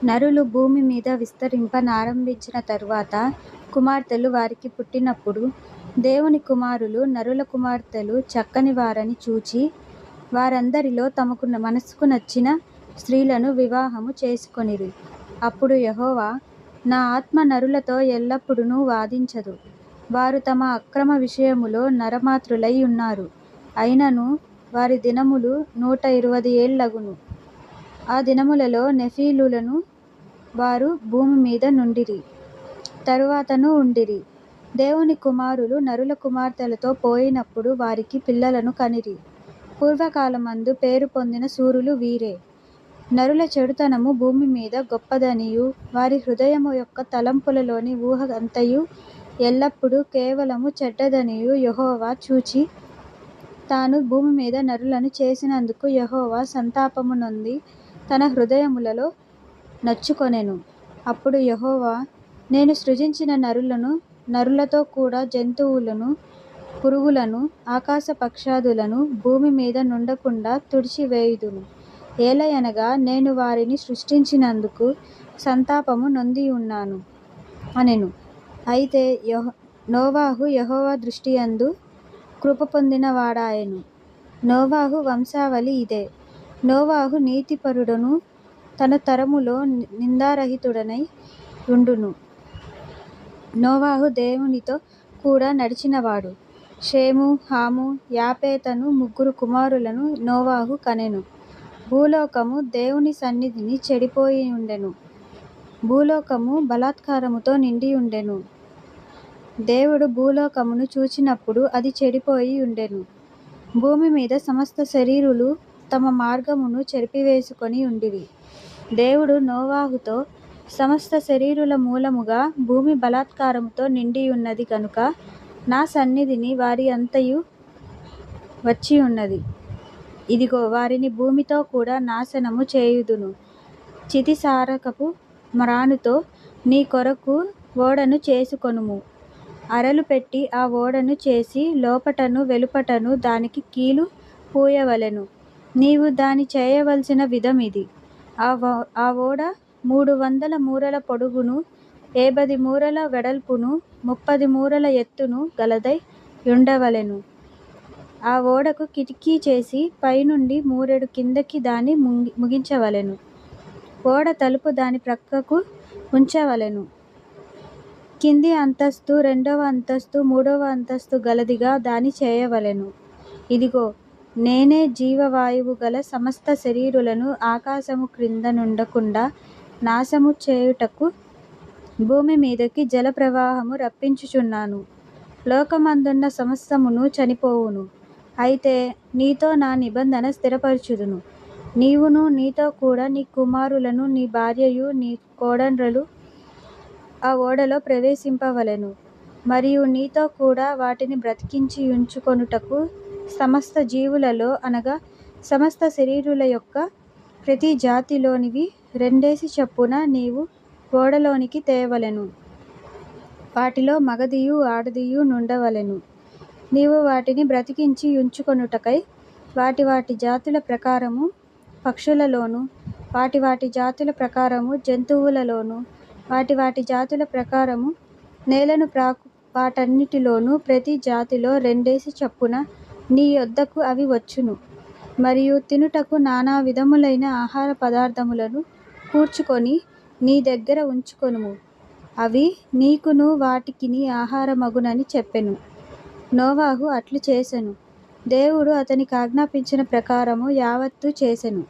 నరులు భూమి మీద విస్తరింపనారంభించిన తరువాత కుమార్తెలు వారికి పుట్టినప్పుడు దేవుని కుమారులు నరుల కుమార్తెలు చక్కని వారని చూచి వారందరిలో తమకు మనసుకు నచ్చిన స్త్రీలను వివాహము చేసుకొనిరి. అప్పుడు యెహోవా, నా ఆత్మ నరులతో ఎల్లప్పుడూ వాదించదు. వారు తమ అక్రమ విషయములో నరమాతృలై ఉన్నారు. అయినను వారి దినములు 120 ఏళ్లగును. ఆ దినములలో నెఫీలులను వారు భూమి మీద నుండిరి, తరువాతను ఉండిరి. దేవుని కుమారులు నరుల కుమార్తెలతో పోయినప్పుడు వారికి పిల్లలను కనిరి. పూర్వకాలమందు పేరు పొందిన శూరులు వీరే. నరుల చెడుతనము భూమి మీద గొప్పదనియూ వారి హృదయము యొక్క తలంపులలోని ఊహ అంతయు ఎల్లప్పుడూ కేవలము చెడ్డదనియూ యెహోవా చూచి తాను భూమి మీద నరులను చేసినందుకు యెహోవా సంతాపము నొంది తన హృదయములో నొచ్చుకొనెను. అప్పుడు యెహోవా, నేను సృజించిన నరులను, నరులతో కూడా జంతువులను, పురుగులను, ఆకాశ పక్షాదులను భూమి మీద నుండకుండా తుడిచివేయుదును. ఏలయనగా నేను వారిని సృష్టించినందుకు సంతాపము నొందియున్నాను అనెను. అయితే నోవహు యెహోవా దృష్టియందు కృప పొందిన వాడాయెను. నోవహు వంశావళి ఇదే. నోవహు నీతిపరుడును తన తరములో నిందారహితుడనై ఉండును. నోవహు దేవునితో కూడా నడిచినవాడు. షేము, హాము, యాపేతను ముగ్గురు కుమారులను నోవహు కనెను. భూలోకము దేవుని సన్నిధిని చెడిపోయియుండెను. భూలోకము బలాత్కారముతో నిండియుండెను. దేవుడు భూలోకమును చూచినప్పుడు అది చెడిపోయి ఉండెను. భూమి మీద సమస్త శరీరులు తమ మార్గమును చెరిపివేసుకొని ఉండిరి. దేవుడు నోవహుతో, సమస్త శరీరుల మూలముగా భూమి బలాత్కారముతో నిండియున్నది గనుక నా సన్నిధిని వారి అంతయు వచ్చియున్నది. ఇదిగో, వారిని భూమితో కూడా నాశనము చేయుదును. చితిసారకపు మ్రానుతో నీ కొరకు ఓడను చేసుకొనుము. అరలు పెట్టి ఆ ఓడను చేసి లోపటను వెలుపటను దానికి కీలు పూయవలెను. నీవు దాని చేయవలసిన విధమిది. ఆ ఓడ 300 మూరల పొడుగును, 50 మూరల వెడల్పును, 30 మూరల ఎత్తును గలదై యుండవలెను. ఆ ఓడకు కిటికీ చేసి పైనుండి మూరెడు కిందకి దాని ముగించవలెను. ఓడ తలుపు దాని ప్రక్కకు ఉంచవలెను. కింది అంతస్తు, రెండవ అంతస్తు, మూడవ అంతస్తు గలదిగా దాని చేయవలెను. ఇదిగో, నేనే జీవవాయువు గల సమస్త శరీరులను ఆకాశము క్రింద నుండకుండా నాశము చేయుటకు భూమి మీదికి జల ప్రవాహము రప్పించుచున్నాను. లోకమందున్న సమస్తమును చనిపోవును. అయితే నీతో నా నిబంధన స్థిరపరచుదును. నీవును నీతో కూడా నీ కుమారులను, నీ భార్యయు, నీ కోడన్రలు ఆ ఓడలో ప్రవేశింపవలెను. మరియు నీతో కూడా వాటిని బ్రతికించి యుంచుకొనుటకు సమస్త జీవులలో అనగా సమస్త శరీరుల యొక్క ప్రతి జాతిలోనివి 2 చొప్పున నీవు ఓడలోనికి తేవలెను. వాటిలో మగదియు ఆడదియు నుండవలెను. నీవు వాటిని బ్రతికించి యుంచుకొనుటకై వాటి వాటి జాతుల ప్రకారము పక్షులలోను, వాటి వాటి జాతుల ప్రకారము జంతువులలోను, వాటి వాటి జాతుల ప్రకారము నేలను ప్రాకు వాటన్నిటిలోను ప్రతి జాతిలో 2 చొప్పున నీ యొద్దకు అవి వచ్చును. మరియు తినుటకు నానా విధములైన ఆహార పదార్థములను కూర్చుకొని నీ దగ్గర ఉంచుకొనుము. అవి నీకును వాటికిని ఆహారమగునని చెప్పెను. నోవహు అట్లు చేసెను. దేవుడు అతనికి ఆజ్ఞాపించిన ప్రకారము యావత్తూ చేసెను.